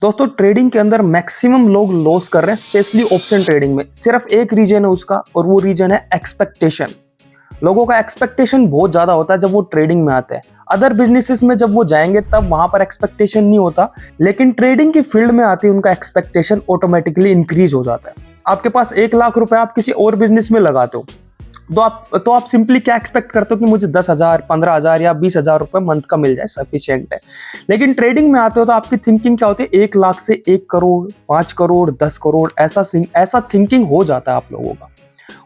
दोस्तों ट्रेडिंग के अंदर मैक्सिमम लोग लॉस कर रहे हैं, स्पेशली ऑप्शन ट्रेडिंग में। सिर्फ एक रीजन है उसका, और वो रीजन है एक्सपेक्टेशन। लोगों का एक्सपेक्टेशन बहुत ज्यादा होता है जब वो ट्रेडिंग में आते हैं। अदर बिजनेसेस में जब वो जाएंगे तब वहां पर एक्सपेक्टेशन नहीं होता, लेकिन ट्रेडिंग की फील्ड में आते ही उनका एक्सपेक्टेशन ऑटोमेटिकली इंक्रीज हो जाता है। आपके पास 1 लाख रुपए आप किसी और बिजनेस में लगाते हो, तो आप सिंपली क्या एक्सपेक्ट करते हो कि मुझे 10,000, 15,000 या 20,000 रुपए मंथ का मिल जाए, सफिशिएंट है। लेकिन ट्रेडिंग में आते हो तो आपकी थिंकिंग क्या होती है, 1 लाख से 1 करोड़, 5 करोड़, 10 करोड़, ऐसा थिंकिंग हो जाता है आप लोगों का।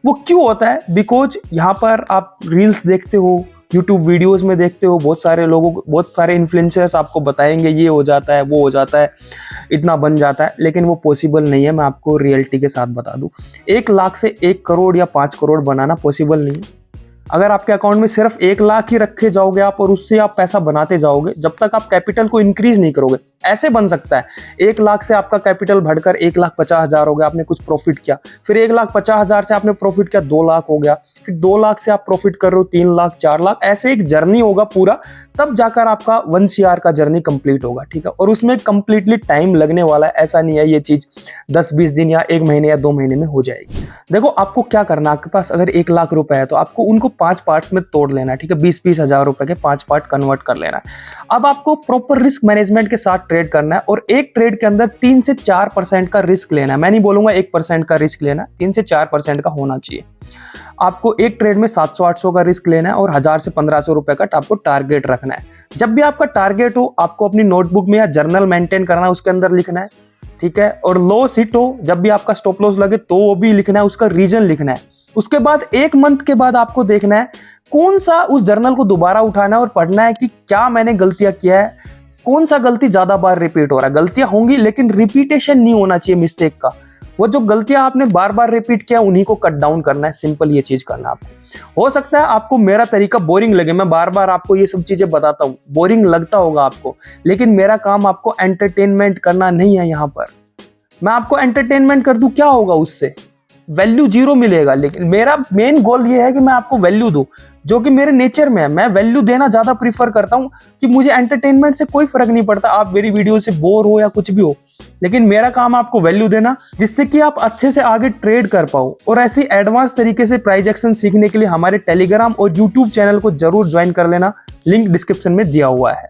वो क्यों होता है? बिकॉज यहाँ पर आप रील्स देखते हो, यूट्यूब वीडियोस में देखते हो, बहुत सारे इन्फ्लुएंसर्स आपको बताएंगे ये हो जाता है, वो हो जाता है, इतना बन जाता है, लेकिन वो पॉसिबल नहीं है। मैं आपको रियलिटी के साथ बता दूं, 1 लाख से 1 करोड़ या 5 करोड़ बनाना पॉसिबल नहीं है। अगर आपके अकाउंट में सिर्फ 1 लाख ही रखे जाओगे आप और उससे आप पैसा बनाते जाओगे, जब तक आप कैपिटल को इंक्रीज नहीं करोगे। ऐसे बन सकता है 1 लाख से आपका कैपिटल बढ़कर 1,50,000 हो गया, आपने कुछ प्रॉफिट किया, फिर 1,50,000 से आपने प्रॉफिट किया 2 लाख हो गया, फिर 2 लाख से आप प्रॉफिट कर रहे हो 3 लाख, 4 लाख, ऐसे एक जर्नी होगा पूरा, तब जाकर आपका 1 CR का जर्नी कंप्लीट होगा। ठीक है, और उसमें कंप्लीटली टाइम लगने वाला है। ऐसा नहीं है ये चीज 10-20 दिन या 1 महीने या 2 महीने में हो जाएगी। देखो आपको क्या करना है, आपके पास अगर 1 लाख रुपए है तो आपको उनको 5 पार्ट्स में तोड़ लेना है। ठीक है, 20-20 हजार रुपए के 5 पार्ट कन्वर्ट कर लेना है। अब आपको प्रॉपर रिस्क मैनेजमेंट के साथ ट्रेड करना है, और एक ट्रेड के अंदर 3 से 4% का रिस्क लेना है। मैं नहीं बोलूंगा 1% का रिस्क लेना है, 3 से 4% का होना चाहिए। आपको एक ट्रेड में 700-800 का रिस्क लेना है और 1000 से 1500 रुपए का आपको टारगेट रखना है। जब भी आपका टारगेट हो, आपको अपनी नोटबुक में या जर्नल मेंटेन करना है, उसके अंदर लिखना है। ठीक है, और लॉस हिट हो, जब भी आपका स्टॉप लॉस लगे तो वो भी लिखना है, उसका रीजन लिखना है। उसके बाद 1 मंथ के बाद आपको देखना है कौन सा उस जर्नल को दोबारा उठाना है और पढ़ना है कि क्या मैंने गलतियां किया है, कौन सा गलती ज्यादा बार रिपीट हो रहा है। गलतियां होंगी लेकिन रिपीटेशन नहीं होना चाहिए मिस्टेक का। वो जो गलतियां आपने बार बार रिपीट किया उन्हीं को कट डाउन करना है। सिंपल ये चीज करना आपको। हो सकता है आपको मेरा तरीका बोरिंग लगे, मैं बार बार आपको ये सब चीजें बताता हूँ, बोरिंग लगता होगा आपको, लेकिन मेरा काम आपको एंटरटेनमेंट करना नहीं है। यहाँ पर मैं आपको एंटरटेनमेंट कर दूं, क्या होगा उससे? वैल्यू 0 मिलेगा। लेकिन मेरा मेन गोल ये है कि मैं आपको वैल्यू दूं, जो कि मेरे नेचर में है। मैं वैल्यू देना ज्यादा प्रीफर करता हूं, कि मुझे एंटरटेनमेंट से कोई फर्क नहीं पड़ता, आप मेरी वीडियो से बोर हो या कुछ भी हो, लेकिन मेरा काम आपको वैल्यू देना, जिससे कि आप अच्छे से आगे ट्रेड कर पाओ। और ऐसी एडवांस तरीके से प्राइस एक्शन सीखने के लिए हमारे टेलीग्राम और यूट्यूब चैनल को जरूर ज्वाइन कर लेना, लिंक डिस्क्रिप्शन में दिया हुआ है।